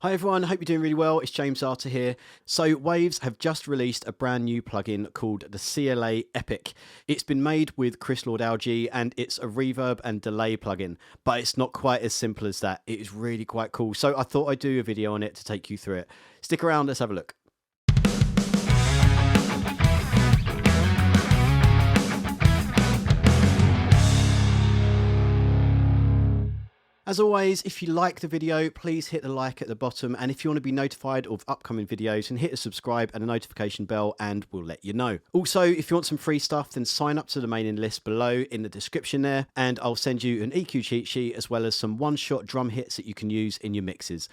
Hi everyone, hope you're doing really well. It's James Arter here. So Waves have just released a brand new plugin called the CLA Epic. It's been made with Chris Lord-Alge and it's a reverb and delay plugin, but it's not quite as simple as that. It is really quite cool. So I thought I'd do a video on it to take you through it. Stick around, let's have a look. As always, if you like the video, please hit the like at the bottom. And if you want to be notified of upcoming videos, then hit the subscribe and the notification bell and we'll let you know. Also, if you want some free stuff, then sign up to the mailing list below in the description there. And I'll send you an EQ cheat sheet as well as some one-shot drum hits that you can use in your mixes.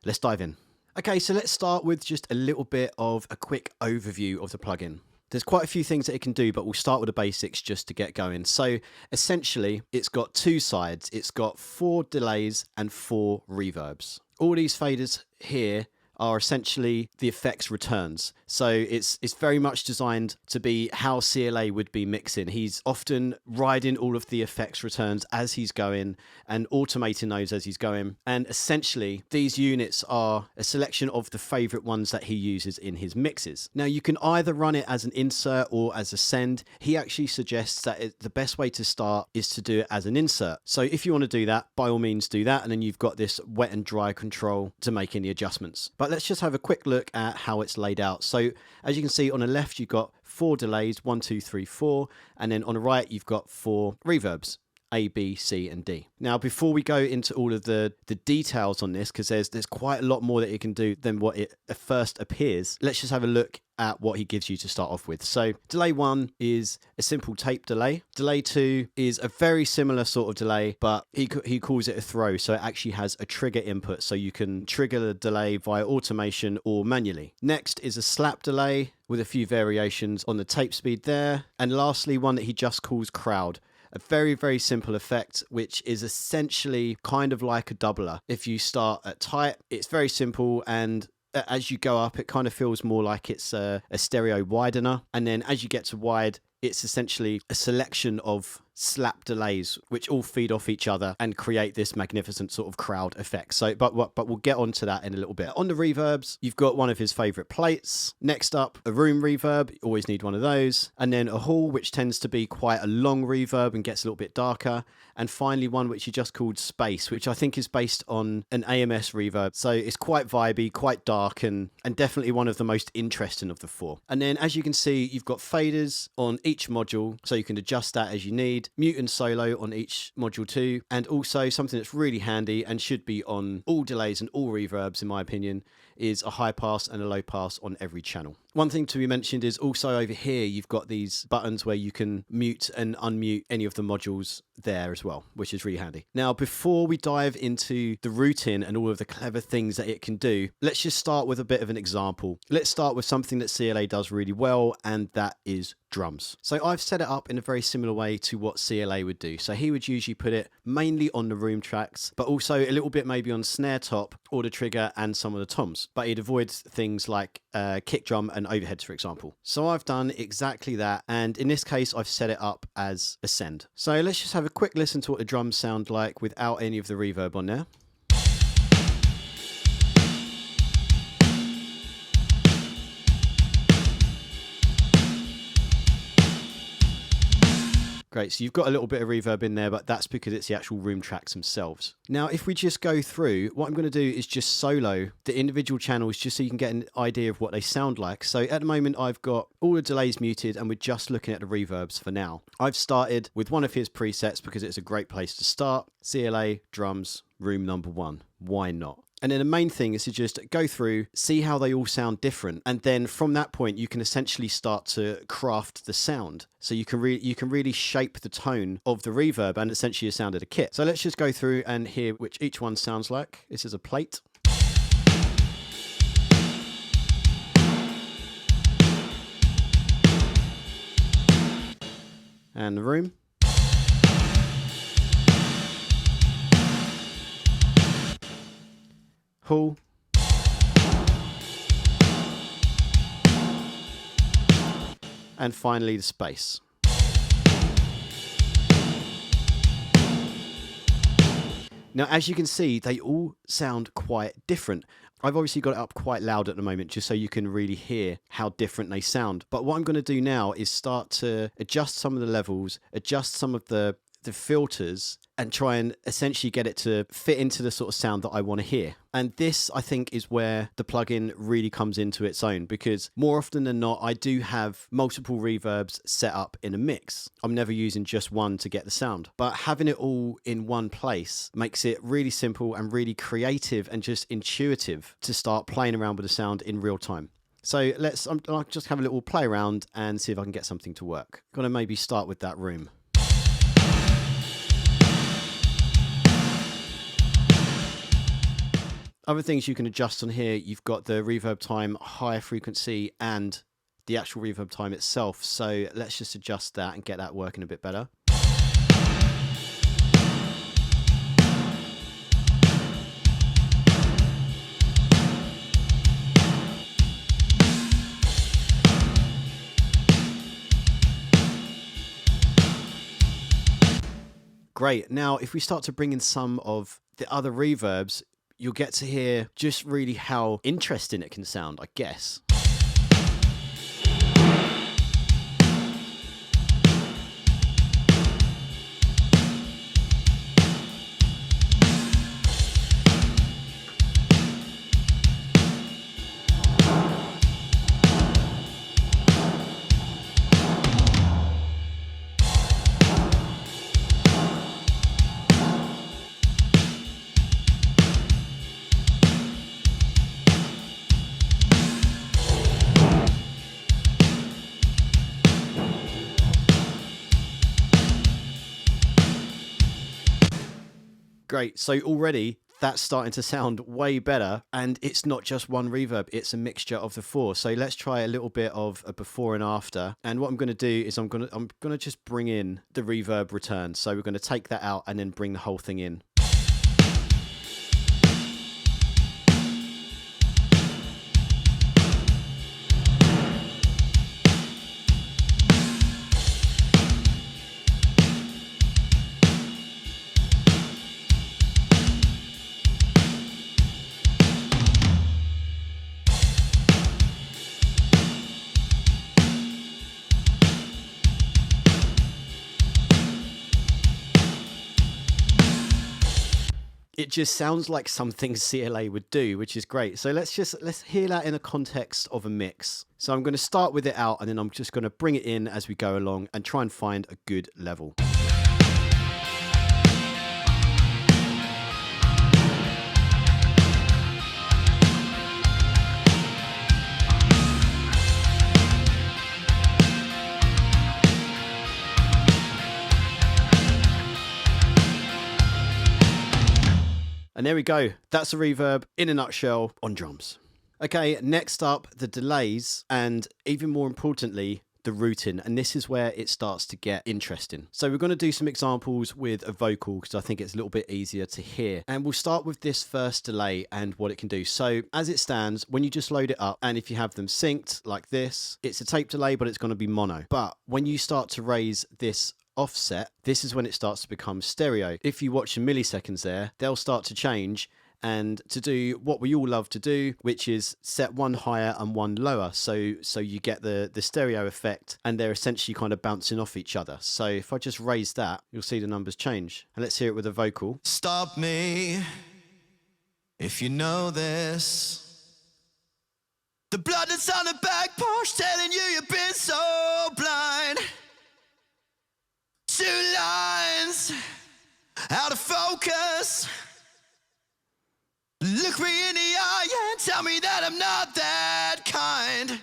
Let's dive in. Okay, so let's start with just a little bit of a quick overview of the plugin. There's quite a few things that it can do, but we'll start with the basics just to get going. So essentially, it's got two sides. It's got 4 delays and 4 reverbs. All these faders here are essentially the effects returns. So it's very much designed to be how CLA would be mixing. He's often riding all of the effects returns as he's going and automating those as he's going. And essentially, these units are a selection of the favorite ones that he uses in his mixes. Now, you can either run it as an insert or as a send. He actually suggests that the best way to start is to do it as an insert. So if you want to do that, by all means do that. And then you've got this wet and dry control to make any adjustments. But let's just have a quick look at how it's laid out. So as you can see on the left, you've got 4 delays, 1, 2, 3, 4. And then on the right, you've got 4 reverbs. A, B, C, and D. Now, before we go into all of the details on this, because there's quite a lot more that it can do than what it first appears, let's just have a look at what he gives you to start off with. So delay 1 is a simple tape delay. Delay 2 is a very similar sort of delay, but he calls it a throw. So it actually has a trigger input. So you can trigger the delay via automation or manually. Next is a slap delay with a few variations on the tape speed there. And lastly, one that he just calls crowd. A very, very simple effect, which is essentially kind of like a doubler. If you start at tight, it's very simple, and as you go up, it kind of feels more like it's a stereo widener. And then as you get to wide, it's essentially a selection of slap delays which all feed off each other and create this magnificent sort of crowd effect. So but we'll get onto that in a little bit. On the reverbs, you've got one of his favorite plates. Next up, a room reverb. You always need one of those. And then a hall, which tends to be quite a long reverb and gets a little bit darker. And finally, one which he just called space, which I think is based on an AMS reverb. So it's quite vibey, quite dark, and definitely one of the most interesting of the 4. And then as you can see, you've got faders on each module, so you can adjust that as you need. Mute and solo on each module too, and also something that's really handy and should be on all delays and all reverbs in my opinion is a high pass and a low pass on every channel. One thing to be mentioned is also over here you've got these buttons where you can mute and unmute any of the modules there as well, which is really handy. Now, before we dive into the routing and all of the clever things that it can do, let's just start with a bit of an example. Let's start with something that CLA does really well, and that is drums. So I've set it up in a very similar way to what CLA would do. So he would usually put it mainly on the room tracks, but also a little bit maybe on snare top or the trigger and some of the toms. But he'd avoid things like kick drum and overheads, for example. So I've done exactly that. And in this case, I've set it up as a send. So let's just have a quick listen to what the drums sound like without any of the reverb on there. Great, so you've got a little bit of reverb in there, but that's because it's the actual room tracks themselves. Now, if we just go through, what I'm going to do is just solo the individual channels just so you can get an idea of what they sound like. So at the moment, I've got all the delays muted and we're just looking at the reverbs for now. I've started with one of his presets because it's a great place to start. CLA, drums, room number 1. Why not? And then the main thing is to just go through, see how they all sound different. And then from that point, you can essentially start to craft the sound. So you can really shape the tone of the reverb and essentially the sound of the kit. So let's just go through and hear which each one sounds like. This is a plate. And the room. Hall. And finally the space. Now, as you can see, they all sound quite different. I've obviously got it up quite loud at the moment just so you can really hear how different they sound. But what I'm going to do now is start to adjust some of the levels, adjust some of the filters, and try and essentially get it to fit into the sort of sound that I want to hear. And this, I think, is where the plugin really comes into its own, because more often than not, I do have multiple reverbs set up in a mix. I'm never using just one to get the sound, but having it all in one place makes it really simple and really creative and just intuitive to start playing around with the sound in real time. So I'll just have a little play around and see if I can get something to work. I'm gonna maybe start with that room. Other things you can adjust on here, you've got the reverb time, higher frequency, and the actual reverb time itself. So let's just adjust that and get that working a bit better. Great. Now, if we start to bring in some of the other reverbs, you'll get to hear just really how interesting it can sound, I guess. Great. So already that's starting to sound way better, and it's not just one reverb, it's a mixture of the four. So let's try a little bit of a before and after. And what I'm going to do is I'm going to just bring in the reverb return. So we're going to take that out and then bring the whole thing in. It just sounds like something CLA would do, which is great. So let's hear that in the context of a mix. So I'm going to start with it out, and then I'm just going to bring it in as we go along and try and find a good level. And there we go. That's a reverb in a nutshell on drums. Okay, next up, the delays, and even more importantly, the routing. And this is where it starts to get interesting. So we're going to do some examples with a vocal because I think it's a little bit easier to hear. And we'll start with this first delay and what it can do. So as it stands, when you just load it up, and if you have them synced like this, it's a tape delay, but it's going to be mono. But when you start to raise this offset, this is when it starts to become stereo. If you watch the milliseconds there, they'll start to change and to do what we all love to do, which is set one higher and one lower. So you get the stereo effect, and they're essentially kind of bouncing off each other. So if I just raise that, you'll see the numbers change. And let's hear it with a vocal. Stop me if you know this. The blood that's on the back porch telling you you've been so blind. 2 lines out of focus. Look me in the eye and tell me that I'm not that kind.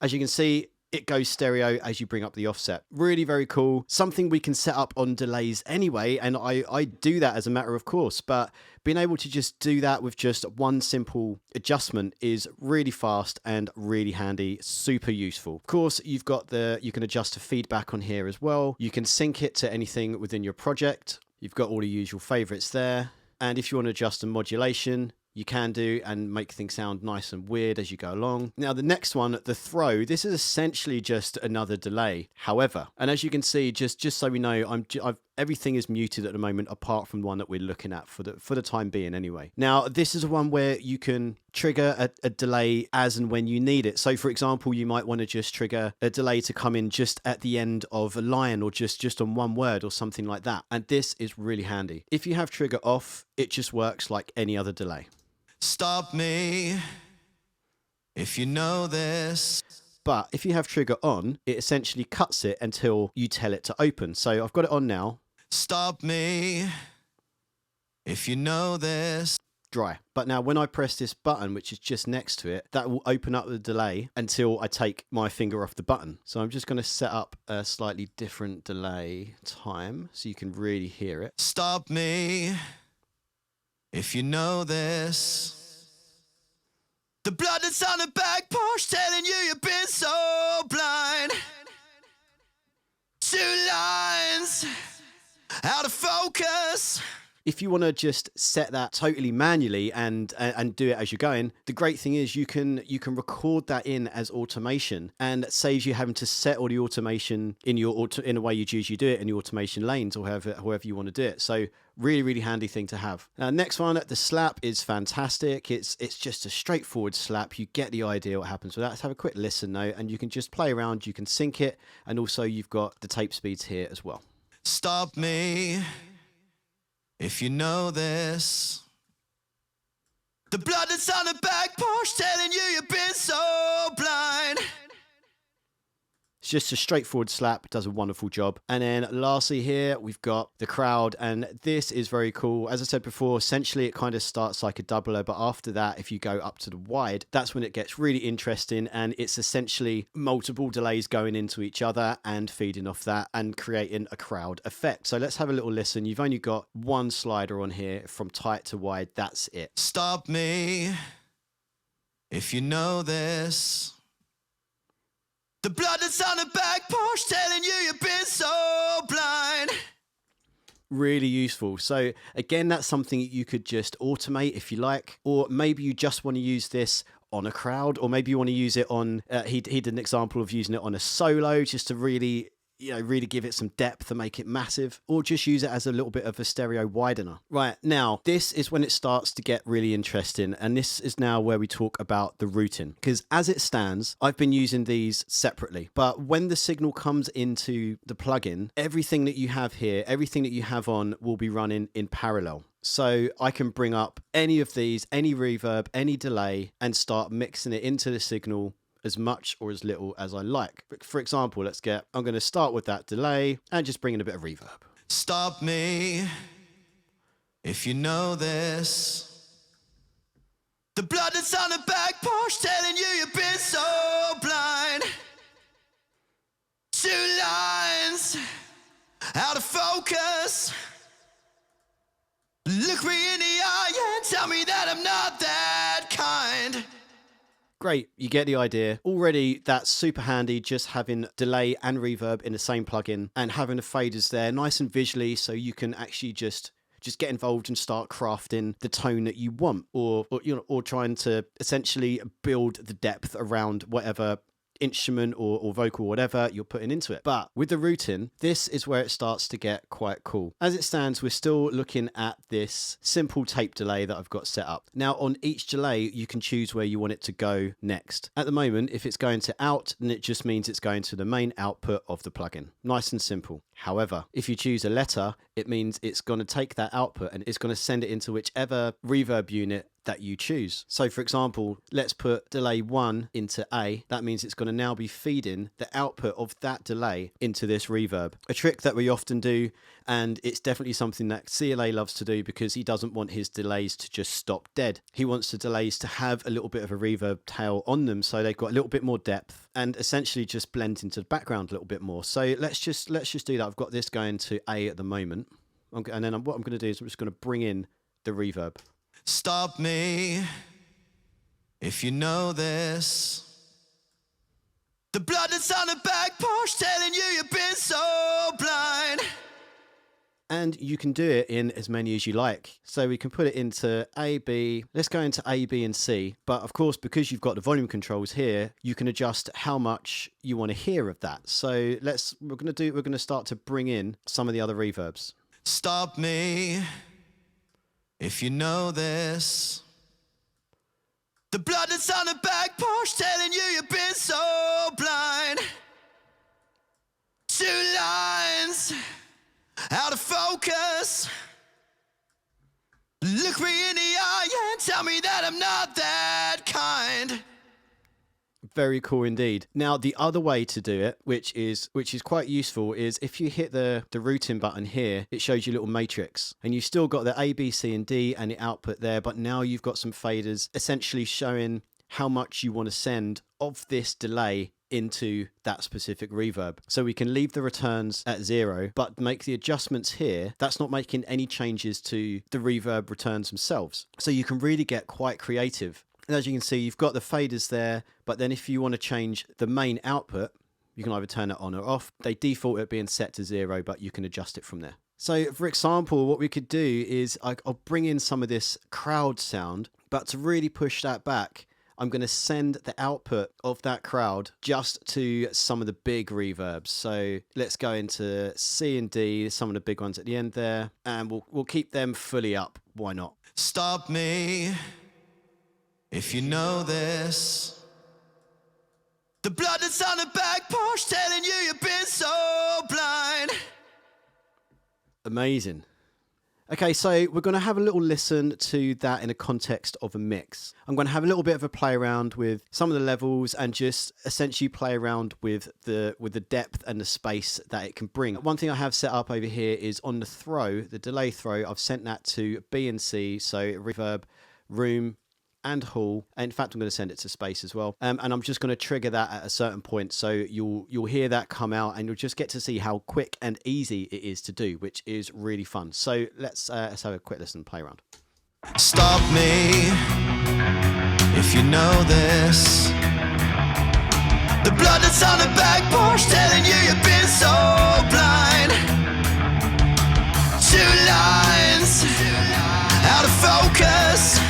As you can see, it goes stereo as you bring up the offset. Really very cool. Something we can set up on delays anyway, and I do that as a matter of course, but being able to just do that with just one simple adjustment is really fast and really handy, super useful. Of course, you can adjust the feedback on here as well. You can sync it to anything within your project. You've got all the usual favorites there. And if you want to adjust the modulation, you can do and make things sound nice and weird as you go along. Now, the next one, the throw, this is essentially just another delay. However, and as you can see, just so we know, everything is muted at the moment apart from one that we're looking at for the time being anyway. Now, this is one where you can trigger a delay as and when you need it. So for example, you might want to just trigger a delay to come in just at the end of a line or just on one word or something like that. And this is really handy. If you have trigger off, it just works like any other delay. Stop me if you know this. But if you have trigger on, it essentially cuts it until you tell it to open. So I've got it on now. Stop me if you know this. Dry. But now when I press this button, which is just next to it, that will open up the delay until I take my finger off the button. So I'm just going to set up a slightly different delay time so you can really hear it. Stop me if you know this. The blood that's on the back porch telling you you've been so blind. 2 lines out of focus. If you want to just set that totally manually and do it as you're going, the great thing is you can record that in as automation, and it saves you having to set all the automation in in a way you'd usually do it in the automation lanes or however you want to do it. So really handy thing to have. Now, next one, the slap is fantastic. It's just a straightforward slap. You get the idea what happens with that. Let's have a quick listen though, and you can just play around. You can sync it, and also you've got the tape speeds here as well. Stop me if you know this. The blood that's on the back porch telling you you've been so blind. It's just a straightforward slap. It does a wonderful job. And then lastly here, we've got the crowd. And this is very cool. As I said before, essentially it kind of starts like a doubler. But after that, if you go up to the wide, that's when it gets really interesting. And it's essentially multiple delays going into each other and feeding off that and creating a crowd effect. So let's have a little listen. You've only got one slider on here from tight to wide. That's it. Stop me if you know this. The blood that's on the back porch telling you you've been so blind. Really useful. So again, that's something you could just automate if you like, or maybe you just want to use this on a crowd, or maybe you want to use it on, he did an example of using it on a solo just to really give it some depth and make it massive, or just use it as a little bit of a stereo widener. Right, now this is when it starts to get really interesting, and this is now where we talk about the routing, because as it stands, I've been using these separately, but when the signal comes into the plugin, everything that you have here, everything that you have on will be running in parallel. So I can bring up any of these, any reverb, any delay, and start mixing it into the signal as much or as little as I like. But for example, I'm going to start with that delay and just bring in a bit of reverb. Stop me if you know this. The blood that's on the back porch telling you you've been so blind. 2 lines out of focus. Look me in the eye and tell me that I'm not that kind. Great, you get the idea. Already, that's super handy, just having delay and reverb in the same plugin and having the faders there nice and visually, so you can actually just get involved and start crafting the tone that you want, or trying to essentially build the depth around whatever instrument or vocal, whatever you're putting into it. But with the routing, this is where it starts to get quite cool. As it stands, we're still looking at this simple tape delay that I've got set up. Now on each delay, you can choose where you want it to go next. At the moment, if it's going to out, then it just means it's going to the main output of the plugin. Nice and simple. However, if you choose a letter, it means it's going to take that output and it's going to send it into whichever reverb unit that you choose. So for example, let's put delay 1 into A. That means it's going to now be feeding the output of that delay into this reverb. A trick that we often do, and it's definitely something that CLA loves to do because he doesn't want his delays to just stop dead. He wants the delays to have a little bit of a reverb tail on them, so they've got a little bit more depth and essentially just blend into the background a little bit more. So let's just do that. I've got this going to A at the moment, and then what I'm going to do is I'm just going to bring in the reverb. Stop me if you know this. The blood that's on the back porch telling you you've been so blind. And you can do it in as many as you like. So we can put it into A, B. Let's go into A, B, and C. But of course, because you've got the volume controls here, you can adjust how much you want to hear of that. So we're going to start to bring in some of the other reverbs. Stop me if you know this. The blood that's on the back porch telling you you've been so blind. 2 lines out of focus. Look me in the eye and tell me that I'm not that kind. Very cool indeed. Now, the other way to do it, which is quite useful, is if you hit the routing button here, it shows you a little matrix, and you've still got the A, B, C, and D and the output there, but now you've got some faders essentially showing how much you want to send of this delay into that specific reverb. So we can leave the returns at 0, but make the adjustments here. That's not making any changes to the reverb returns themselves. So you can really get quite creative. And as you can see, you've got the faders there, but then if you want to change the main output, you can either turn it on or off. They default it being set to 0, but you can adjust it from there. So for example, what we could do is I'll bring in some of this crowd sound, but to really push that back, I'm going to send the output of that crowd just to some of the big reverbs. So let's go into C and D, some of the big ones at the end there, and we'll keep them fully up. Why not? Stop me if you know this. The blood that's on the back porch telling you you've been so blind. Amazing. Okay, so we're going to have a little listen to that in a context of a mix. I'm going to have a little bit of a play around with some of the levels and just essentially play around with the depth and the space that it can bring. One thing I have set up over here is on the throw, the delay throw, I've sent that to B and C, so reverb, room, and hall. In fact, I'm going to send it to space as well, and I'm just going to trigger that at a certain point, so you'll hear that come out, and you'll just get to see how quick and easy it is to do, which is really fun. So let's have a quick listen, play around. Stop me if you know this. The blood that's on the back porch telling you you've been so blind. 2 lines out of focus.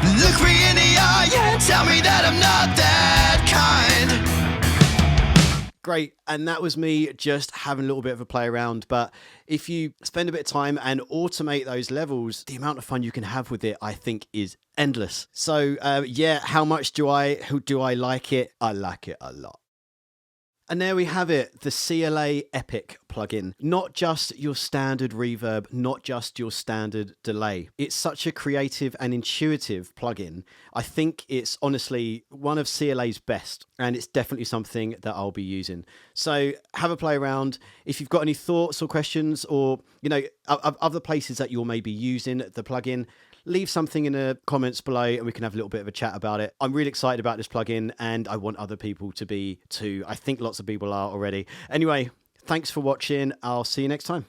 Look me in the eye and tell me that I'm not that kind. Great, and that was me just having a little bit of a play around, but if you spend a bit of time and automate those levels, the amount of fun you can have with it, I think, is endless. So yeah, how do I like it? I like it a lot. And there we have it, the CLA Epic plugin. Not just your standard reverb, not just your standard delay. It's such a creative and intuitive plugin. I think it's honestly one of CLA's best, and it's definitely something that I'll be using. So have a play around. If you've got any thoughts or questions, or other places that you're maybe using the plugin, leave something in the comments below and we can have a little bit of a chat about it. I'm really excited about this plugin and I want other people to be too. I think lots of people are already. Anyway, thanks for watching. I'll see you next time.